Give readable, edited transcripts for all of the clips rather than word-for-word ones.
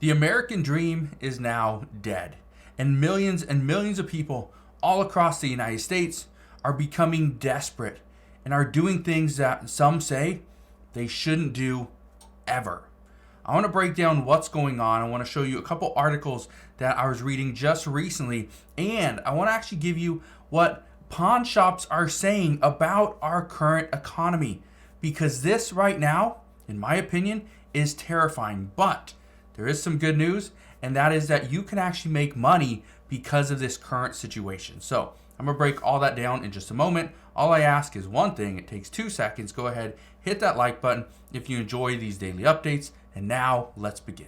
The American dream is now dead, and millions of people all across the United States are becoming desperate and are doing things that some say they shouldn't do ever. I want to break down what's going on. I want to show you a couple articles that I was reading just recently, and I want to actually give you what pawn shops are saying about our current economy, because this right now, in my opinion, is terrifying. But there is some good news, and that is that you can actually make money because of this current situation. So I'm going to break all that down in just a moment. All I ask is one thing. It takes 2 seconds. Go ahead, hit that like button if you enjoy these daily updates. And now let's begin.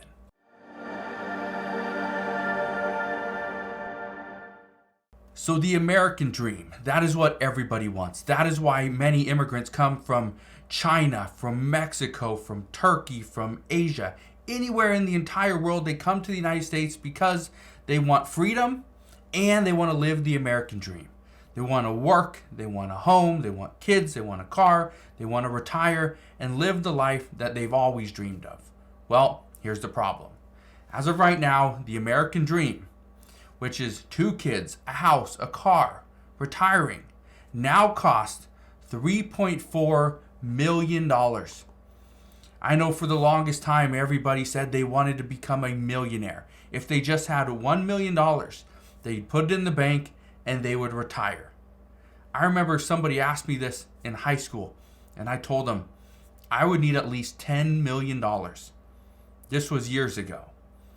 So the American dream, that is what everybody wants. That is why many immigrants come from China, from Mexico, from Turkey, from Asia. Anywhere in the entire world, they come to the United States because they want freedom and they want to live the American dream. They want to work, they want a home, they want kids, they want a car, they want to retire and live the life that they've always dreamed of. Well, here's the problem. As of right now, the American dream, which is 2 kids, a house, a car, retiring, now costs $3.4 million. I know for the longest time, everybody said they wanted to become a millionaire. If they just had $1 million, they'd put it in the bank and they would retire. I remember somebody asked me this in high school, and I told them I would need at least $10 million. This was years ago.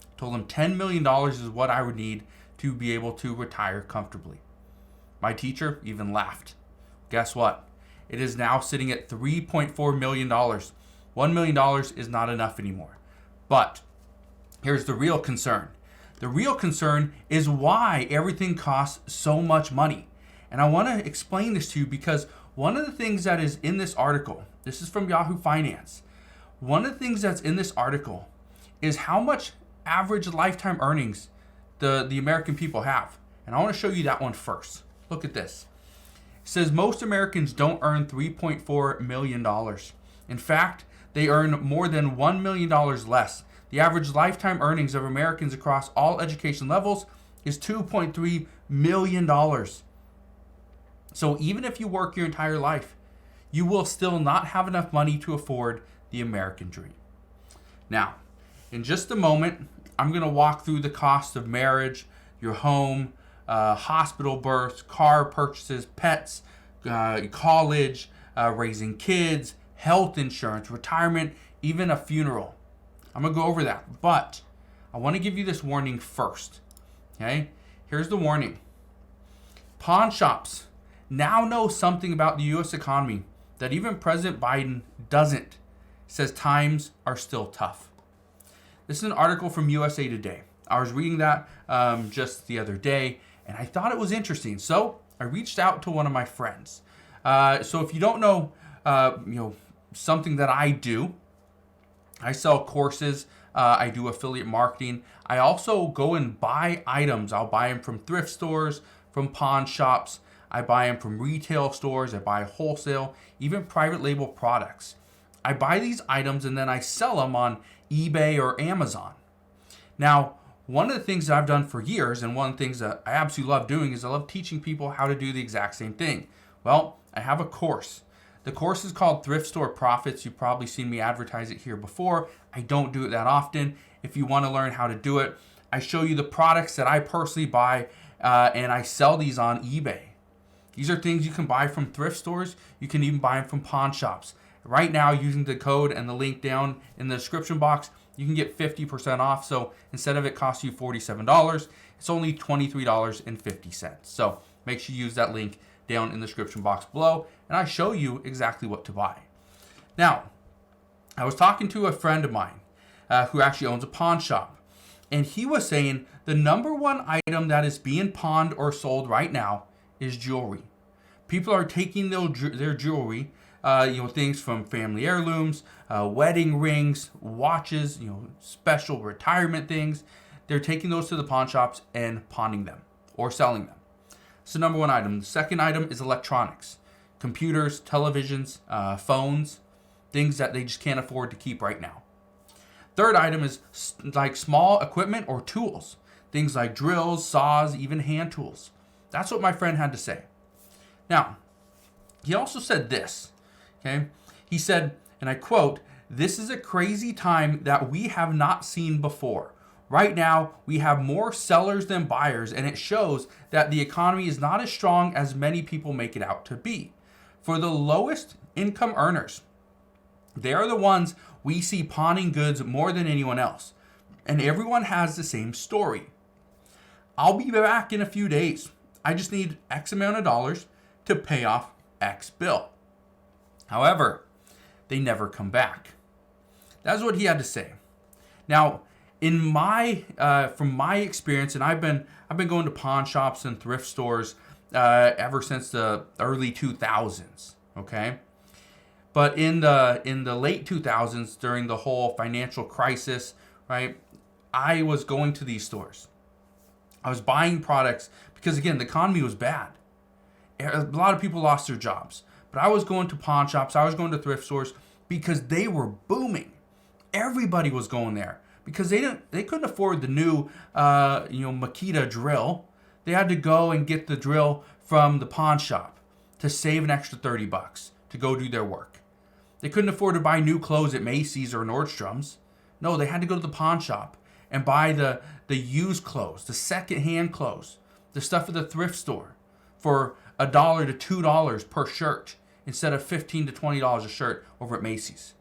I told them $10 million is what I would need to be able to retire comfortably. My teacher even laughed. Guess what? It is now sitting at $3.4 million. $1 million is not enough anymore. But here's the real concern. The real concern is why everything costs so much money. And I want to explain this to you because one of the things that is in this article, this is from Yahoo Finance. One of the things that's in this article is how much average lifetime earnings the American people have. And I want to show you that one first. Look at this. It says most Americans don't earn $3.4 million. In fact, they earn more than $1 million less. The average lifetime earnings of Americans across all education levels is $2.3 million. So even if you work your entire life, you will still not have enough money to afford the American dream. Now, in just a moment, I'm going to walk through the cost of marriage, your home, hospital births, car purchases, pets, college, raising kids, health insurance, retirement, even a funeral. I'm going to go over that, but I want to give you this warning first. Okay? Here's the warning. Pawn shops now know something about the U.S. economy that even President Biden doesn't. It says times are still tough. This is an article from USA Today. I was reading that just the other day, and I thought it was interesting. So I reached out to one of my friends. So if you don't know, something that I do, I sell courses. I do affiliate marketing. I also go and buy items. I'll buy them from thrift stores, from pawn shops. I buy them from retail stores. I buy wholesale, even private label products. I buy these items and then I sell them on eBay or Amazon. Now, one of the things that I've done for years, and one of the things that I absolutely love doing, is I love teaching people how to do the exact same thing. Well, I have a course. The course is called Thrift Store Profits. You've probably seen me advertise it here before. I don't do it that often. If you want to learn how to do it, I show you the products that I personally buy, and I sell these on eBay. These are things you can buy from thrift stores. You can even buy them from pawn shops. Right now, using the code and the link down in the description box, you can get 50% off. So instead of it costs you $47, it's only $23.50. So make sure you use that link down in the description box below, and I show you exactly what to buy. Now, I was talking to a friend of mine who actually owns a pawn shop, and he was saying the number one item that is being pawned or sold right now is jewelry. People are taking their jewelry, things from family heirlooms, wedding rings, watches, special retirement things. They're taking those to the pawn shops and pawning them or selling them. That's the number one item. The second item is electronics, computers, televisions, phones, things that they just can't afford to keep right now. Third item is like small equipment or tools. Things like drills, saws, even hand tools. That's what my friend had to say. Now, he also said this, okay? He said, and I quote, "This is a crazy time that we have not seen before. Right now, we have more sellers than buyers, and it shows that the economy is not as strong as many people make it out to be. For the lowest income earners, they are the ones we see pawning goods more than anyone else. And everyone has the same story. I'll be back in a few days. I just need X amount of dollars to pay off X bill." However, they never come back. That's what he had to say. Now, in my from my experience, and I've been going to pawn shops and thrift stores ever since the early 2000s. Okay, but in the late 2000s, during the whole financial crisis, right, I was going to these stores. I was buying products because, again, the economy was bad. A lot of people lost their jobs. But I was going to pawn shops. I was going to thrift stores because they were booming. Everybody was going there because they couldn't afford the new Makita drill. They had to go and get the drill from the pawn shop to save an extra $30 to go do their work. They couldn't afford to buy new clothes at Macy's or Nordstrom's. No, they had to go to the pawn shop and buy the used clothes, the second-hand clothes, the stuff at the thrift store for $1 to $2 per shirt instead of $15 to $20 a shirt over at Macy's.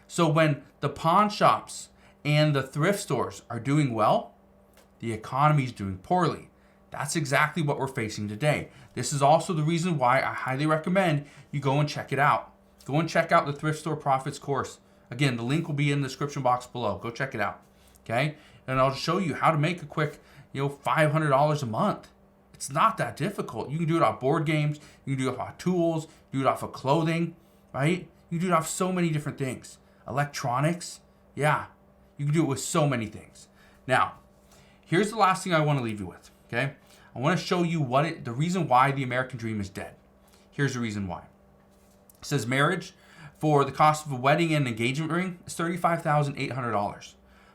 So when the pawn shops and the thrift stores are doing well, the economy is doing poorly. That's exactly what we're facing today. This is also the reason why I highly recommend you go and check it out. Go and check out the Thrift Store Profits course. Again, the link will be in the description box below. Go check it out. Okay? And I'll show you how to make a quick, $500 a month. It's not that difficult. You can do it off board games. You can do it off tools. Do it off of clothing, right? You can do it off so many different things. Electronics. Yeah. You can do it with so many things. Now, here's the last thing I want to leave you with, okay? I want to show you the reason why the American dream is dead. Here's the reason why. It says marriage for the cost of a wedding and engagement ring is $35,800.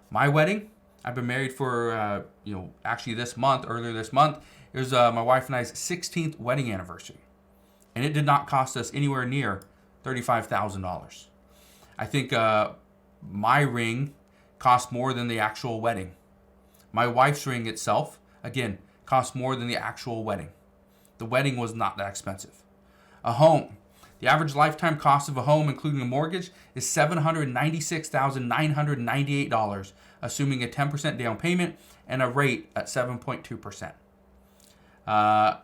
My wedding, I've been married for, actually earlier this month, it was my wife and I's 16th wedding anniversary. And it did not cost us anywhere near $35,000. I think my ring cost more than the actual wedding. My wife's ring itself, again, cost more than the actual wedding. The wedding was not that expensive. A home. The average lifetime cost of a home, including a mortgage, is $796,998, assuming a 10% down payment and a rate at 7.2%. I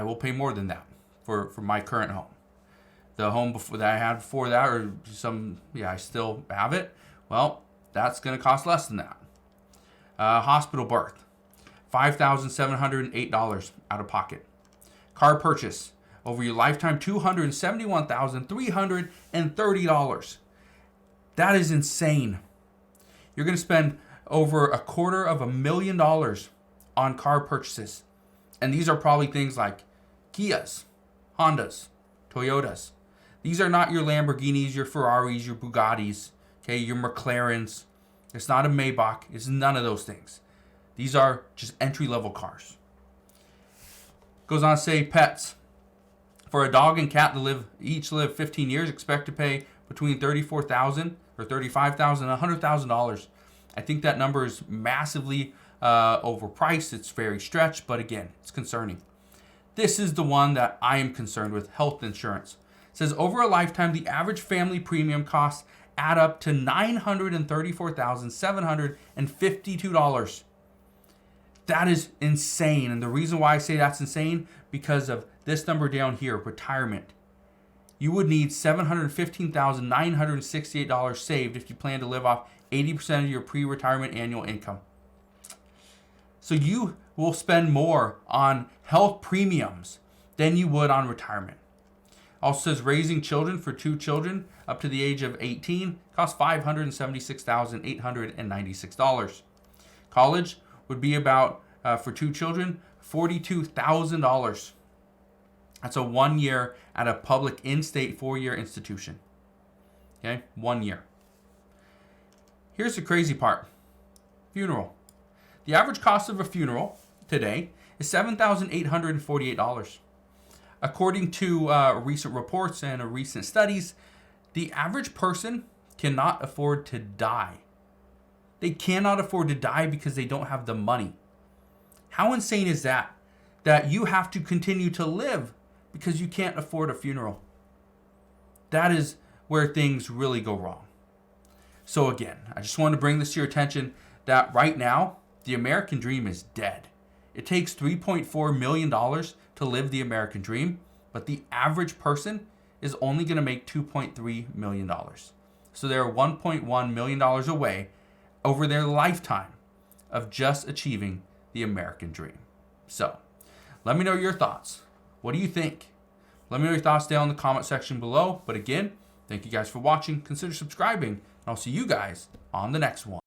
will pay more than that for my current home. The home that I had before that, I still have it. Well, that's going to cost less than that. Hospital birth, $5,708 out of pocket. Car purchase, over your lifetime, $271,330. That is insane. You're going to spend over $250,000 on car purchases. And these are probably things like Kias, Hondas, Toyotas. These are not your Lamborghinis, your Ferraris, your Bugattis, okay, your McLarens. It's not a Maybach. It's none of those things. These are just entry-level cars. Goes on to say pets. For a dog and cat to each live 15 years, expect to pay between $34,000 or $35,000 and $100,000. I think that number is massively overpriced. It's very stretched, but again, it's concerning. This is the one that I am concerned with, health insurance. It says over a lifetime, the average family premium costs add up to $934,752. That is insane. And the reason why I say that's insane, because of this number down here, retirement. You would need $715,968 saved if you plan to live off 80% of your pre-retirement annual income. So you will spend more on health premiums than you would on retirement. Also says raising children for 2 children up to the age of 18 costs $576,896. College would be about, for 2 children, $42,000. That's a 1 year at a public in-state 4-year institution. Okay, 1 year. Here's the crazy part. Funeral. The average cost of a funeral today is $7,848. According to recent reports and recent studies, the average person cannot afford to die. They cannot afford to die because they don't have the money. How insane is that? That you have to continue to live because you can't afford a funeral. That is where things really go wrong. So again, I just wanted to bring this to your attention that right now, the American dream is dead. It takes $3.4 million to live the American dream, but the average person is only going to make $2.3 million. So they're $1.1 million away over their lifetime of just achieving the American dream. So let me know your thoughts. What do you think? Let me know your thoughts down in the comment section below. But again, thank you guys for watching. Consider subscribing, and I'll see you guys on the next one.